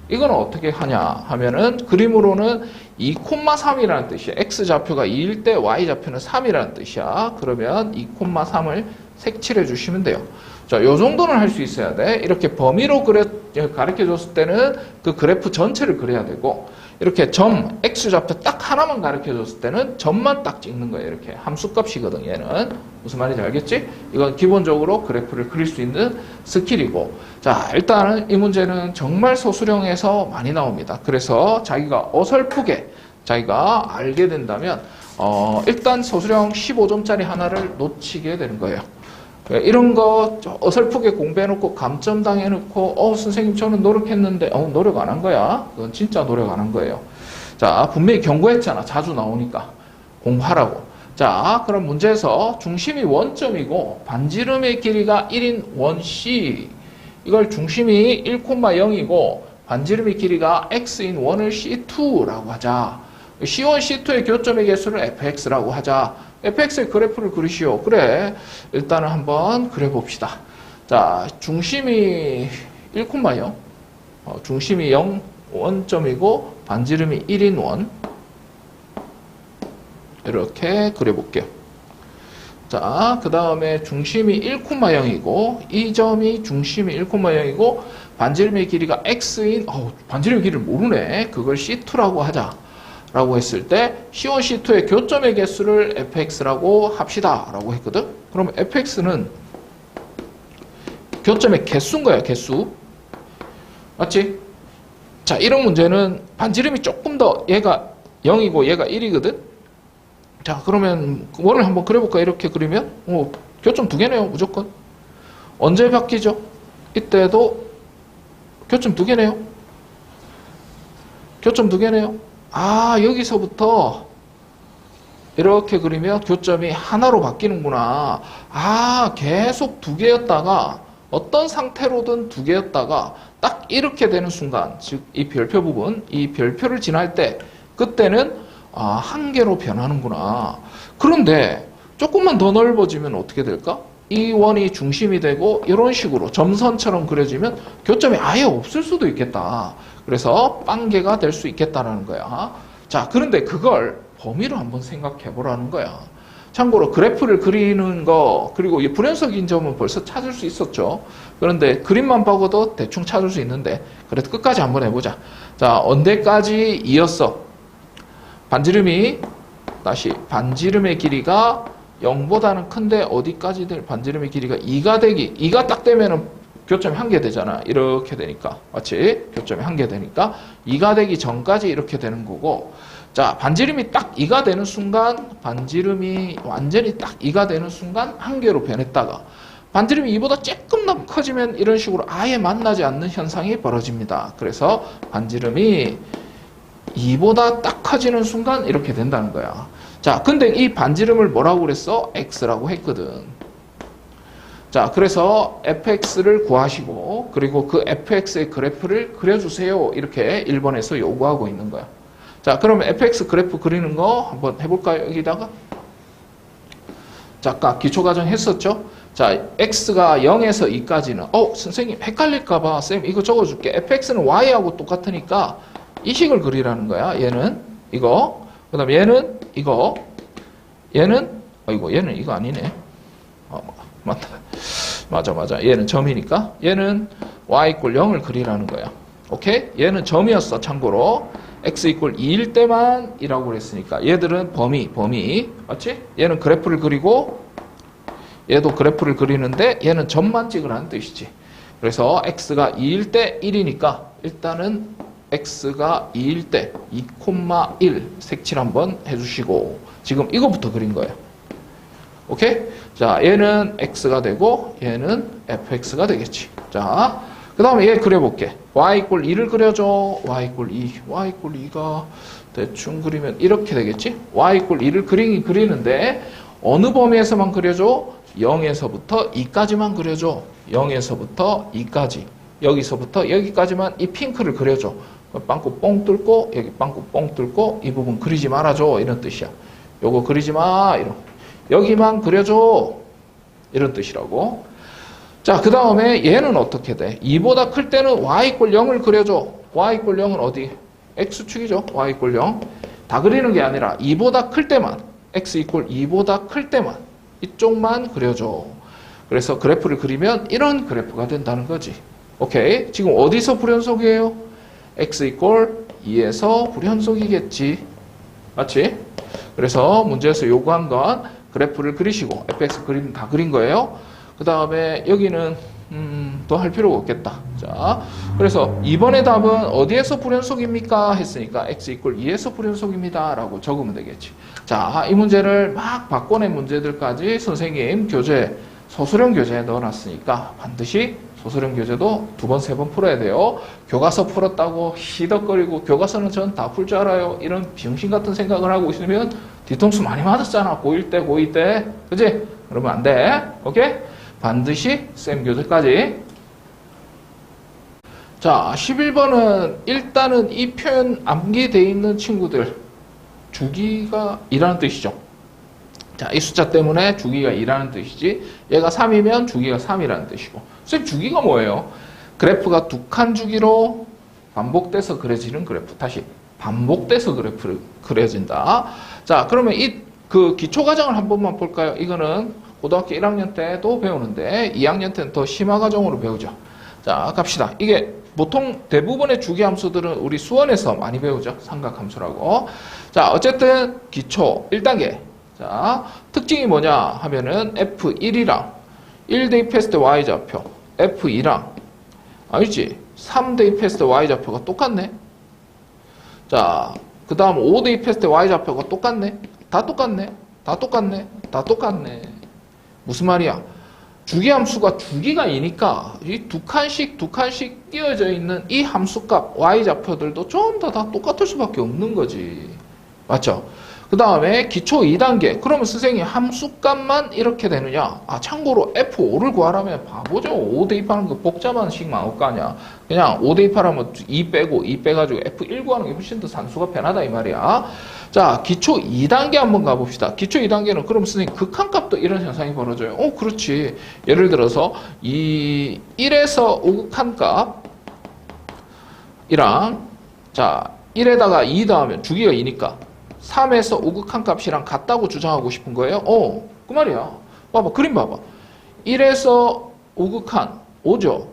이건 어떻게 하냐 하면은 그림으로는 2,3이라는 뜻이야. x좌표가 2일 때 y좌표는 3이라는 뜻이야. 그러면 2,3을 색칠해 주시면 돼요. 자, 요 정도는 할 수 있어야 돼. 이렇게 범위로 가르쳐 줬을 때는 그 그래프 전체를 그려야 되고 이렇게 점, x좌표 딱 하나만 가르쳐 줬을 때는 점만 딱 찍는 거예요. 이렇게 함수값이거든, 얘는. 무슨 말인지 알겠지? 이건 기본적으로 그래프를 그릴 수 있는 스킬이고. 자, 일단은 이 문제는 정말 소수령에서 많이 나옵니다. 그래서 자기가 어설프게 자기가 알게 된다면 일단 소수령 15점짜리 하나를 놓치게 되는 거예요. 이런 거 어설프게 공부해놓고 감점 당해놓고 선생님 저는 노력했는데 노력 안 한 거야. 그건 진짜 노력 안 한 거예요. 자, 분명히 경고했잖아. 자주 나오니까 공부하라고. 자, 그럼 문제에서 중심이 원점이고 반지름의 길이가 1인 원C, 이걸 중심이 1,0이고 반지름의 길이가 x인 원을 C2라고 하자. C1, C2의 교점의 개수를 fx라고 하자. fx의 그래프를 그리시오. 그래, 일단은 한번 그려봅시다. 자, 중심이 1,0, 중심이 0 원점이고 반지름이 1인 원, 이렇게 그려볼게요. 자, 그 다음에 중심이 1,0이고 이 점이 중심이 1,0이고 반지름의 길이가 x인, 반지름의 길이를 모르네. 그걸 C2라고 하자 라고 했을 때 C1, C2의 교점의 개수를 fx라고 합시다 라고 했거든. 그럼 fx는 교점의 개수인 거야. 개수. 맞지? 자, 이런 문제는 반지름이 조금 더 얘가 0이고 얘가 1이거든. 자, 그러면 원을 한번 그려볼까? 이렇게 그리면 교점 두 개네요. 무조건. 언제 바뀌죠? 이때도 교점 두 개네요. 교점 두 개네요. 여기서부터 이렇게 그리면 교점이 하나로 바뀌는구나. 계속 두 개였다가 어떤 상태로든 두 개였다가 딱 이렇게 되는 순간, 즉 이 별표 부분, 이 별표를 지날 때 그때는 한 개로 변하는구나. 그런데 조금만 더 넓어지면 어떻게 될까? 이 원이 중심이 되고 이런 식으로 점선처럼 그려지면 교점이 아예 없을 수도 있겠다. 그래서 빵개가 될 수 있겠다라는 거야. 자, 그런데 그걸 범위로 한번 생각해 보라는 거야. 참고로 그래프를 그리는 거, 그리고 이 불연속인 점은 벌써 찾을 수 있었죠. 그런데 그림만 보고도 대충 찾을 수 있는데, 그래도 끝까지 한번 해보자. 자, 언제까지 이었어? 반지름이, 다시 반지름의 길이가 0보다는 큰데 어디까지 될 반지름의 길이가 2가 되기. 2가 딱 되면은 교점이 한 개 되잖아. 이렇게 되니까. 맞지? 교점이 한 개 되니까 2가 되기 전까지 이렇게 되는 거고, 자, 반지름이 딱 2가 되는 순간, 반지름이 완전히 딱 2가 되는 순간 한 개로 변했다가 반지름이 2보다 조금 더 커지면 이런 식으로 아예 만나지 않는 현상이 벌어집니다. 그래서 반지름이 2보다 딱 커지는 순간 이렇게 된다는 거야. 자, 근데 이 반지름을 뭐라고 그랬어? x라고 했거든. 자, 그래서 fx를 구하시고, 그리고 그 fx의 그래프를 그려주세요. 이렇게 1번에서 요구하고 있는 거야. 자, 그러면 fx 그래프 그리는 거 한번 해볼까요? 여기다가. 자, 아까 기초과정 했었죠? 자, x가 0에서 2까지는, 선생님 헷갈릴까봐 쌤 이거 적어줄게. fx는 y하고 똑같으니까 이 식을 그리라는 거야. 얘는 이거, 그 다음에 얘는 이거, 얘는 얘는 이거 아니네. 맞아. 얘는 점이니까 얘는 y = 0을 그리라는 거야. 오케이? 얘는 점이었어. 참고로 x = 2일 때만 이라고 그랬으니까 얘들은 범위 맞지? 얘는 그래프를 그리고 얘도 그래프를 그리는데 얘는 점만 찍으라는 뜻이지. 그래서 x가 2일 때 1이니까 일단은 x가 2일 때 2,1 색칠 한번 해주시고, 지금 이거부터 그린 거예요. 오케이? 자, 얘는 x가 되고 얘는 fx가 되겠지. 자, 그 다음에 얘 그려볼게. y = 2를 그려줘. y = 2. y = 2가 대충 그리면 이렇게 되겠지. y = 2를 그리는데 어느 범위에서만 그려줘? 0에서부터 2까지만 그려줘. 0에서부터 2까지. 여기서부터 여기까지만 이 핑크를 그려줘. 빵꾸 뽕 뚫고 여기 빵꾸 뽕 뚫고 이 부분 그리지 말아줘. 이런 뜻이야. 요거 그리지 마. 여기만 그려줘. 이런 뜻이라고. 자, 그 다음에 얘는 어떻게 돼? 2보다 클 때는 y = 0을 그려줘. y = 0은 어디? x축이죠. y = 0. 다 그리는 게 아니라 2보다 클 때만, x = 2보다 클 때만 이쪽만 그려줘. 그래서 그래프를 그리면 이런 그래프가 된다는 거지. 오케이? 지금 어디서 불연속이에요? x = 2에서 불연속이겠지. 맞지? 그래서 문제에서 요구한 건 그래프를 그리시고, fx 그림 다 그린 거예요. 그 다음에 여기는 더 할 필요가 없겠다. 자, 그래서 이번에 답은 어디에서 불연속입니까? 했으니까 x 이퀄 2에서 불연속입니다. 라고 적으면 되겠지. 자, 이 문제를 막 바꿔낸 문제들까지 선생님 교재, 소수령 교재에 넣어놨으니까 반드시 소수령 교재도 2번, 3번 풀어야 돼요. 교과서 풀었다고 히덕거리고 교과서는 전 다 풀 줄 알아요. 이런 병신 같은 생각을 하고 있으면 뒤통수 많이 맞았잖아. 고1 때, 고2 때. 그지? 그러면 안 돼. 오케이? 반드시 쌤 교재까지. 자, 11번은 일단은 이 표현 암기되어 있는 친구들 주기가 2라는 뜻이죠. 자, 이 숫자 때문에 주기가 2라는 뜻이지. 얘가 3이면 주기가 3이라는 뜻이고. 쌤 주기가 뭐예요? 그래프가 두 칸 주기로 반복돼서 그려지는 그래프. 다시 반복돼서 그래프를 그려진다. 자, 그러면 그 기초 과정을 한 번만 볼까요? 이거는 고등학교 1학년 때도 배우는데 2학년 때는 더 심화 과정으로 배우죠. 자, 갑시다. 이게 보통 대부분의 주기함수들은 우리 수원에서 많이 배우죠. 삼각함수라고. 자, 어쨌든 기초 1단계. 자, 특징이 뭐냐 하면은 F1이랑 1 대입했을 때 Y좌표, F2랑 아니지 3 대입했을 때 Y좌표가 똑같네. 자, 그 다음 5 대입했을 때 Y좌표가 똑같네. 다 똑같네. 다 똑같네. 다 똑같네. 무슨 말이야? 주기함수가 주기가 2니까 이 두 칸씩 띄어져 있는 이 함수값 Y좌표들도 좀 더 다 똑같을 수밖에 없는 거지. 맞죠? 그 다음에 기초 2단계. 그러면 선생님 함수값만 이렇게 되느냐? 아, 참고로 F5를 구하라면 바보죠. 5 대입하는 거 복잡한 식만 없을 거 아니야. 그냥 5 대입하라면 2 빼고 2 빼가지고 F1 구하는 게 훨씬 더 산수가 편하다 이 말이야. 자, 기초 2단계 한번 가봅시다. 기초 2단계는 그럼 선생님 극한값도 이런 현상이 벌어져요. 그렇지. 예를 들어서 이 1에서 5극한값이랑 자 1에다가 2 더하면 주기가 2니까 3에서 5극한값이랑 같다고 주장하고 싶은 거예요? 그 말이야. 봐봐. 그림 봐봐. 1에서 5극한 5죠.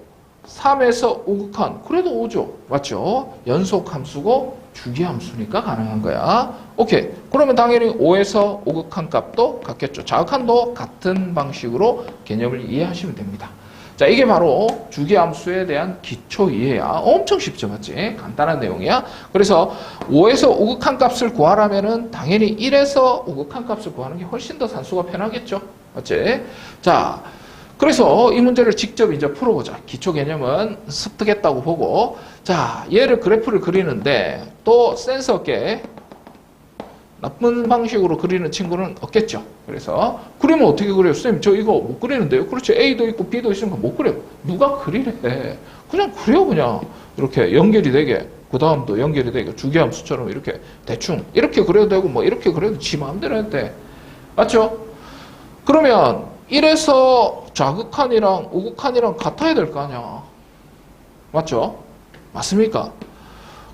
3에서 5극한 그래도 5죠. 맞죠? 연속함수고 주기함수니까 가능한 거야. 오케이. 그러면 당연히 5에서 5극한 값도 같겠죠. 자극한도 같은 방식으로 개념을 이해하시면 됩니다. 자, 이게 바로 주기함수에 대한 기초 이해야. 엄청 쉽죠, 맞지? 간단한 내용이야. 그래서 5에서 5극한 값을 구하라면은 당연히 1에서 5극한 값을 구하는 게 훨씬 더 산수가 편하겠죠, 맞지? 자, 그래서 이 문제를 직접 이제 풀어보자. 기초 개념은 습득했다고 보고, 자, 얘를 그래프를 그리는데 또 센스 없게 나쁜 방식으로 그리는 친구는 없겠죠. 그래서 그리면 어떻게 그려요? 선생님 저 이거 못 그리는데요. 그렇죠. A도 있고 B도 있으니까 못 그려요. 누가 그리래? 그냥 그려 그냥. 이렇게 연결이 되게 그 다음도 연결이 되게 주기함수처럼 이렇게 대충 이렇게 그려도 되고 뭐 이렇게 그려도 지 마음대로 해도 돼. 맞죠? 그러면 1에서 좌극한이랑 우극한이랑 같아야 될 거 아니야. 맞죠? 맞습니까?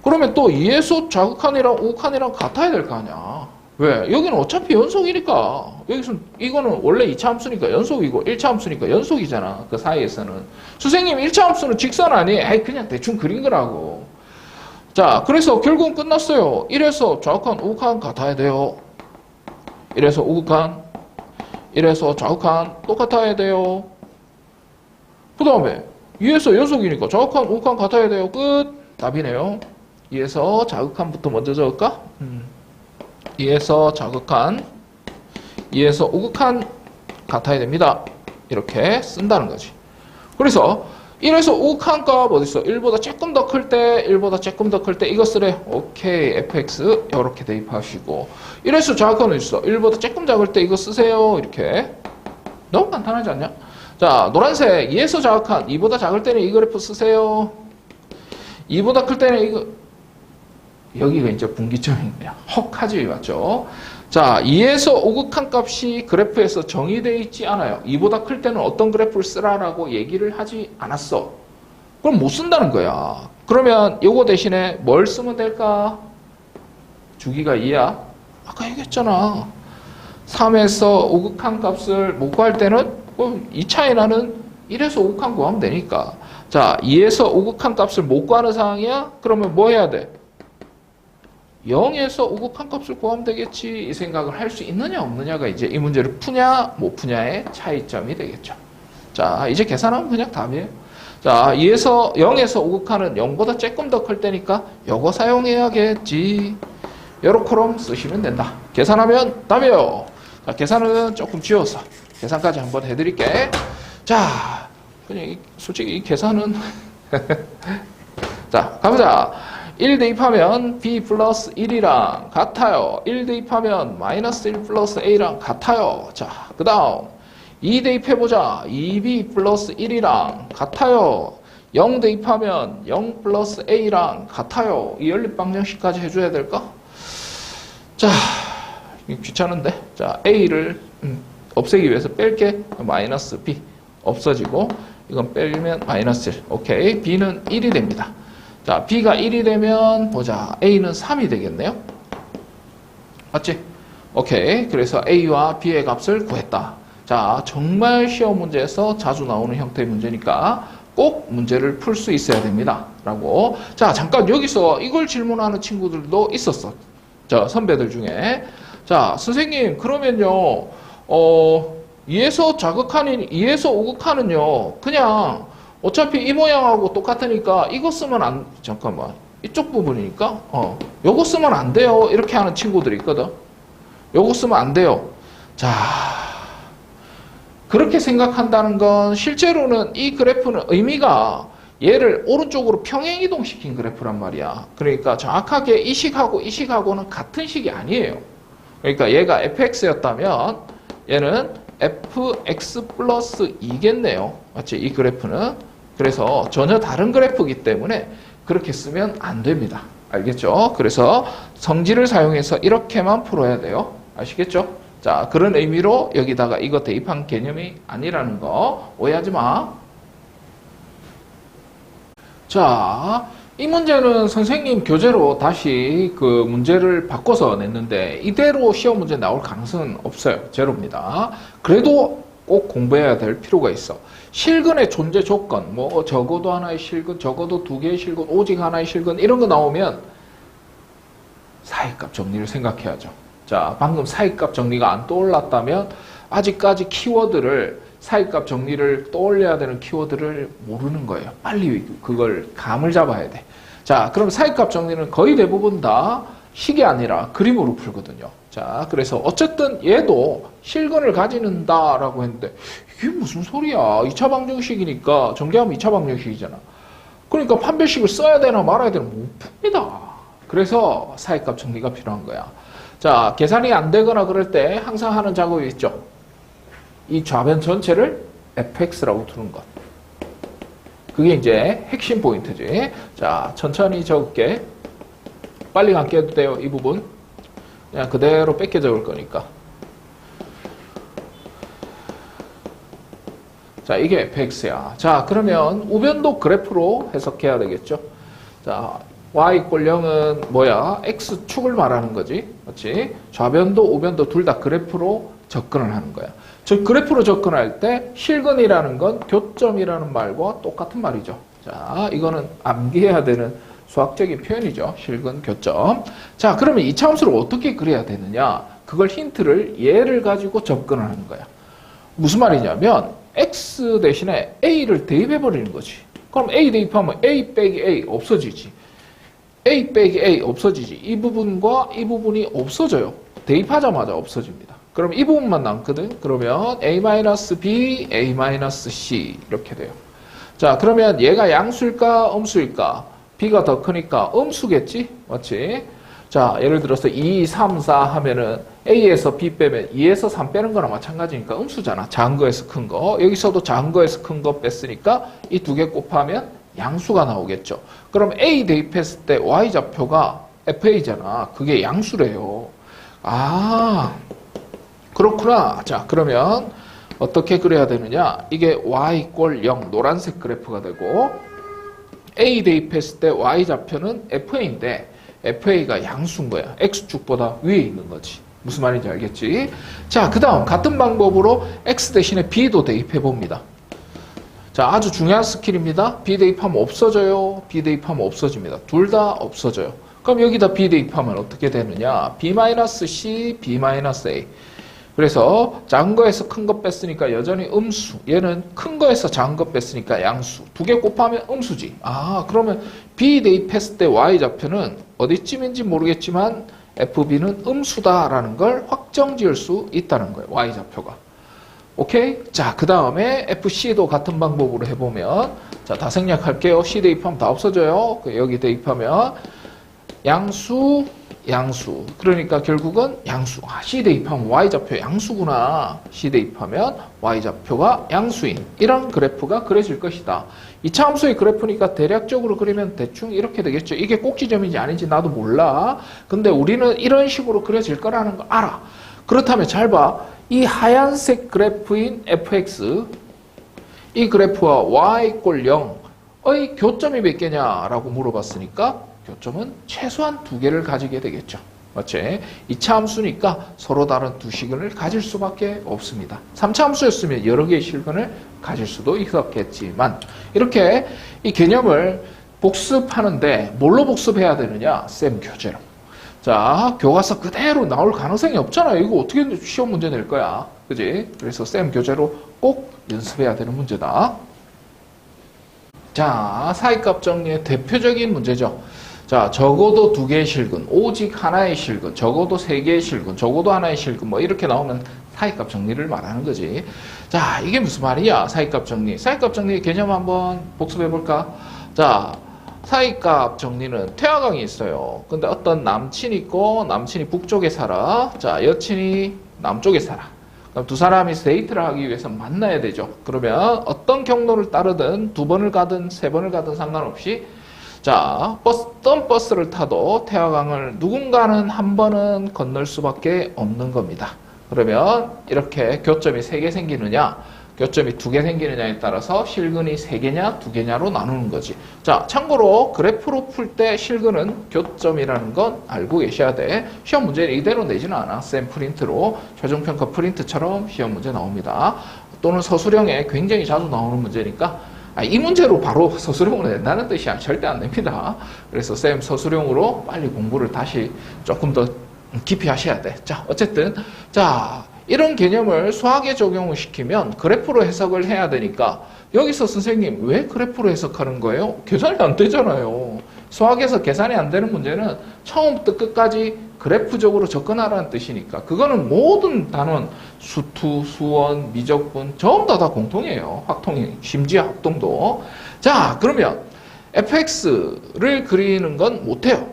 그러면 또 2에서 좌극한이랑 우극한이랑 같아야 될 거 아니야. 왜? 여기는 어차피 연속이니까. 여기서는 이거는 원래 2차 함수니까 연속이고 1차 함수니까 연속이잖아. 그 사이에서는. 선생님 1차 함수는 직선 아니? 그냥 대충 그린 거라고. 자, 그래서 결국은 끝났어요. 1에서 좌극한, 우극한 같아야 돼요. 1에서 우극한, 1에서 좌극한 똑같아야 돼요. 그 다음에 2에서 연속이니까 좌극한, 우극한 같아야 돼요. 끝. 답이네요. 2에서 좌극한부터 먼저 적을까? 2에서 좌극한, 2에서 우극한 같아야 됩니다. 이렇게 쓴다는 거지. 그래서 1에서 우극한 값 어딨어? 1보다 조금 더 클 때, 1보다 조금 더 클 때 이거 쓰래. 오케이, fx 이렇게 대입하시고 1에서 좌극한은 있어. 1보다 조금 작을 때 이거 쓰세요. 이렇게. 너무 간단하지 않냐? 자, 노란색 2에서 좌극한, 2보다 작을 때는 이 그래프 쓰세요. 2보다 클 때는 이거 여기가 이제 분기점인 거야. 헉하지, 맞죠? 자, 2에서 5극한 값이 그래프에서 정의되어 있지 않아요. 2보다 클 때는 어떤 그래프를 쓰라라고 얘기를 하지 않았어. 그럼 못 쓴다는 거야. 그러면 요거 대신에 뭘 쓰면 될까? 주기가 2야. 아까 얘기했잖아. 3에서 5극한 값을 못 구할 때는 2차에 나는 1에서 5극한 구하면 되니까. 자, 2에서 5극한 값을 못 구하는 상황이야? 그러면 뭐 해야 돼? 0에서 5극한 값을 구하면 되겠지. 이 생각을 할 수 있느냐 없느냐가 이제 이 문제를 푸냐 못 푸냐의 차이점이 되겠죠. 자, 이제 계산하면 그냥 답이에요. 자, 2에서 0에서 5극한은 0보다 조금 더 클 때니까 요거 사용해야겠지. 요렇게럼 쓰시면 된다. 계산하면 답이에요. 자, 계산은 조금 지워서 계산까지 한번 해드릴게. 자, 그냥 솔직히 이 계산은 자, 가보자. 1 대입하면 b 플러스 1이랑 같아요. 1 대입하면 마이너스 1 플러스 a랑 같아요. 자, 그 다음 2 대입해보자. 2b 플러스 1이랑 같아요. 0 대입하면 0 플러스 a랑 같아요. 이 연립방정식까지 해줘야 될까? 자, 귀찮은데. 자, a를 없애기 위해서 뺄게. 마이너스 b 없어지고 이건 빼면 마이너스 1. 오케이. b는 1이 됩니다. 자, b가 1이 되면 보자. a는 3이 되겠네요. 맞지? 오케이. 그래서 a와 b의 값을 구했다. 자, 정말 시험 문제에서 자주 나오는 형태의 문제니까 꼭 문제를 풀 수 있어야 됩니다. 라고. 자, 잠깐 여기서 이걸 질문하는 친구들도 있었어. 자, 선배들 중에. 자, 선생님, 그러면요, 2에서 자극하는, 2에서 5극하는요, 그냥 어차피 이 모양하고 똑같으니까 이거 쓰면 안, 잠깐만. 이쪽 부분이니까, 요거 쓰면 안 돼요. 이렇게 하는 친구들이 있거든. 요거 쓰면 안 돼요. 자, 그렇게 생각한다는 건 실제로는 이 그래프는 의미가 얘를 오른쪽으로 평행 이동시킨 그래프란 말이야. 그러니까 정확하게 이 식하고 이 식하고는 같은 식이 아니에요. 그러니까 얘가 fx였다면 얘는 fx 플러스 2겠네요. 맞지? 이 그래프는. 그래서 전혀 다른 그래프이기 때문에 그렇게 쓰면 안 됩니다. 알겠죠? 그래서 성질을 사용해서 이렇게만 풀어야 돼요. 아시겠죠? 자, 그런 의미로 여기다가 이거 대입한 개념이 아니라는 거 오해하지 마. 자, 이 문제는 선생님 교재로 다시 그 문제를 바꿔서 냈는데 이대로 시험 문제 나올 가능성은 없어요. 제로입니다. 그래도 꼭 공부해야 될 필요가 있어. 실근의 존재 조건, 뭐 적어도 하나의 실근, 적어도 두 개의 실근, 오직 하나의 실근 이런 거 나오면 사이값 정리를 생각해야죠. 자, 방금 사이값 정리가 안 떠올랐다면 아직까지 키워드를 사이값 정리를 떠올려야 되는 키워드를 모르는 거예요. 빨리 그걸 감을 잡아야 돼. 자, 그럼 사이값 정리는 거의 대부분 다 식이 아니라 그림으로 풀거든요. 자, 그래서 어쨌든 얘도 실근을 가지는다라고 했는데 이게 무슨 소리야? 2차 방정식이니까 전개하면 2차 방정식이잖아. 그러니까 판별식을 써야 되나 말아야 되나 못 풉니다. 그래서 사이값 정리가 필요한 거야. 자, 계산이 안 되거나 그럴 때 항상 하는 작업이 있죠. 이 좌변 전체를 fx라고 두는 것. 그게 이제 핵심 포인트지. 자, 천천히 적을게. 빨리 감게 해도 돼요, 이 부분. 그냥 그대로 뺏겨 적을 거니까. 자, 이게 fx야. 자, 그러면 우변도 그래프로 해석해야 되겠죠. 자, y = 0은 뭐야? x축을 말하는 거지. 그렇지? 좌변도 우변도 둘 다 그래프로 접근을 하는 거야. 즉, 그래프로 접근할 때 실근이라는 건 교점이라는 말과 똑같은 말이죠. 자, 이거는 암기해야 되는 수학적인 표현이죠. 실근, 교점. 자, 그러면 이 함수를 어떻게 그려야 되느냐? 그걸 힌트를 얘를 가지고 접근을 하는 거야. 무슨 말이냐면 x 대신에 a를 대입해버리는 거지. 그럼 a 대입하면 a 빼기 a 없어지지. a 빼기 a 없어지지. 이 부분과 이 부분이 없어져요. 대입하자마자 없어집니다. 그럼 이 부분만 남거든. 그러면 a-b, a-c 이렇게 돼요. 자, 그러면 얘가 양수일까 음수일까? b가 더 크니까 음수겠지? 맞지? 자, 예를 들어서 2, 3, 4 하면은 a에서 b 빼면 2에서 3 빼는 거랑 마찬가지니까 음수잖아. 작은 거에서 큰 거. 여기서도 작은 거에서 큰 거 뺐으니까 이 두 개 곱하면 양수가 나오겠죠. 그럼 a 대입했을 때 y좌표가 fa잖아. 그게 양수래요. 아, 그렇구나. 자, 그러면 어떻게 그려야 되느냐? 이게 y = 0 노란색 그래프가 되고 a 대입했을 때 y좌표는 fa인데 fa가 양수인 거야. x축보다 위에 있는 거지. 무슨 말인지 알겠지? 자, 그 다음 같은 방법으로 x 대신에 b도 대입해 봅니다. 자, 아주 중요한 스킬입니다. b 대입하면 없어져요. b 대입하면 없어집니다. 둘 다 없어져요. 그럼 여기다 b 대입하면 어떻게 되느냐? b-c, b-a. 그래서 작은 거에서 큰 거 뺐으니까 여전히 음수. 얘는 큰 거에서 작은 거 뺐으니까 양수. 두 개 곱하면 음수지. 아, 그러면 B 대입했을 때 Y좌표는 어디쯤인지 모르겠지만 FB는 음수다라는 걸 확정 지을 수 있다는 거예요. Y좌표가. 오케이? 자, 그 다음에 FC도 같은 방법으로 해보면, 자, 다 생략할게요. C 대입하면 다 없어져요. 여기 대입하면 양수, 양수. 그러니까 결국은 양수. 아, C 대입하면 Y좌표 양수구나. C 대입하면 Y좌표가 양수인 이런 그래프가 그려질 것이다. 이차함수의 그래프니까 대략적으로 그리면 대충 이렇게 되겠죠. 이게 꼭지점인지 아닌지 나도 몰라. 근데 우리는 이런 식으로 그려질 거라는 걸 알아. 그렇다면 잘 봐. 이 하얀색 그래프인 fx, 이 그래프와 y = 0의 교점이 몇 개냐라고 물어봤으니까 교점은 최소한 두 개를 가지게 되겠죠. 맞지? 2차 함수니까 서로 다른 두 실근을 가질 수밖에 없습니다. 3차 함수였으면 여러 개의 실근을 가질 수도 있었겠지만 이렇게 이 개념을 복습하는데 뭘로 복습해야 되느냐? 쌤 교재로. 자, 교과서 그대로 나올 가능성이 없잖아요. 이거 어떻게 시험 문제 낼 거야. 그지? 그래서 쌤 교재로 꼭 연습해야 되는 문제다. 자, 사이값 정리의 대표적인 문제죠. 자, 적어도 두 개의 실근, 오직 하나의 실근, 적어도 세 개의 실근, 적어도 하나의 실근, 뭐 이렇게 나오면 사이값 정리를 말하는 거지. 자, 이게 무슨 말이야? 사이값 정리. 사이값 정리 개념 한번 복습해 볼까? 자, 사이값 정리는 퇴화강이 있어요. 근데 어떤 남친이 있고 남친이 북쪽에 살아. 자, 여친이 남쪽에 살아. 그럼 두 사람이 데이트를 하기 위해서 만나야 되죠. 그러면 어떤 경로를 따르든 두 번을 가든 세 번을 가든 상관없이 자, 어떤 버스를 타도 태화강을 누군가는 한 번은 건널 수밖에 없는 겁니다. 그러면 이렇게 교점이 3개 생기느냐, 교점이 2개 생기느냐에 따라서 실근이 3개냐, 2개냐로 나누는 거지. 자, 참고로 그래프로 풀 때 실근은 교점이라는 건 알고 계셔야 돼. 시험 문제는 이대로 내지는 않아. 쌤 프린트로 최종평가 프린트처럼 시험 문제 나옵니다. 또는 서술형에 굉장히 자주 나오는 문제니까 이 문제로 바로 서술형으로 낸다는 뜻이야. 절대 안 됩니다. 그래서 쌤 서술형으로 빨리 공부를 다시 조금 더 깊이 하셔야 돼. 자, 어쨌든 자, 이런 개념을 수학에 적용을 시키면 그래프로 해석을 해야 되니까 여기서 선생님 왜 그래프로 해석하는 거예요? 계산이 안 되잖아요. 수학에서 계산이 안 되는 문제는 처음부터 끝까지 그래프적으로 접근하라는 뜻이니까 그거는 모든 단원, 수투, 수원, 미적분 전부 다 공통이에요. 확통이, 심지어 합동도. 자, 그러면 fx를 그리는 건 못해요.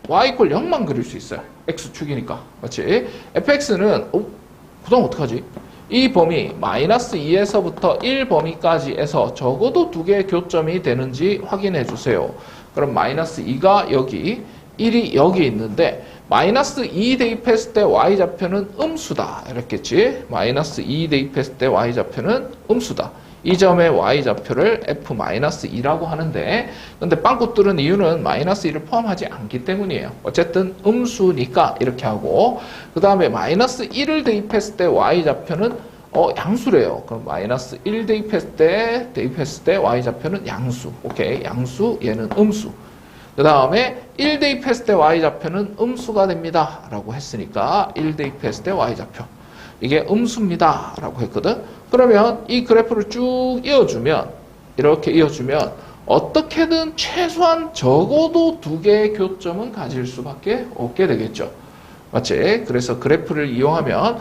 y = 0만 그릴 수 있어요. x축이니까. 맞지? fx는 그 다음 어떡하지? 이 범위 -2에서부터 1 범위까지에서 적어도 두 개의 교점이 되는지 확인해 주세요. 그럼 -2가 여기, 1이 여기 있는데 -2 대입했을 때 y좌표는 음수다. 이랬겠지? -2 대입했을 때 y좌표는 음수다. 이 점의 y좌표를 f-2라고 하는데 근데 빵꾸 뚫은 이유는 -2를 포함하지 않기 때문이에요. 어쨌든 음수니까 이렇게 하고 그 다음에 -1을 대입했을 때 y좌표는 양수래요. 그럼 -1 대입했을 때 y좌표는 양수. 오케이. 양수, 얘는 음수. 그 다음에 1 대입했을 때 y좌표는 음수가 됩니다. 라고 했으니까 1 대입했을 때 y좌표. 이게 음수입니다. 라고 했거든. 그러면 이 그래프를 쭉 이어주면 이렇게 이어주면 어떻게든 최소한 적어도 두 개의 교점은 가질 수밖에 없게 되겠죠. 맞지? 그래서 그래프를 이용하면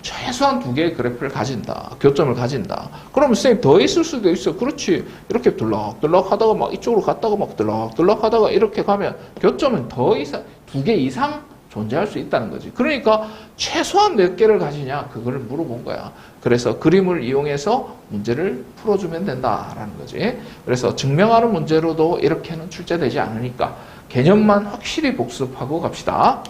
최소한 두 개의 그래프를 가진다. 교점을 가진다. 그러면 쌤 더 있을 수도 있어. 그렇지. 이렇게 들락들락 하다가 막 이쪽으로 갔다가 막 들락들락 하다가 이렇게 가면 교점은 더 이상, 두 개 이상 존재할 수 있다는 거지. 그러니까 최소한 몇 개를 가지냐 그걸 물어본 거야. 그래서 그림을 이용해서 문제를 풀어주면 된다라는 거지. 그래서 증명하는 문제로도 이렇게는 출제되지 않으니까 개념만 확실히 복습하고 갑시다.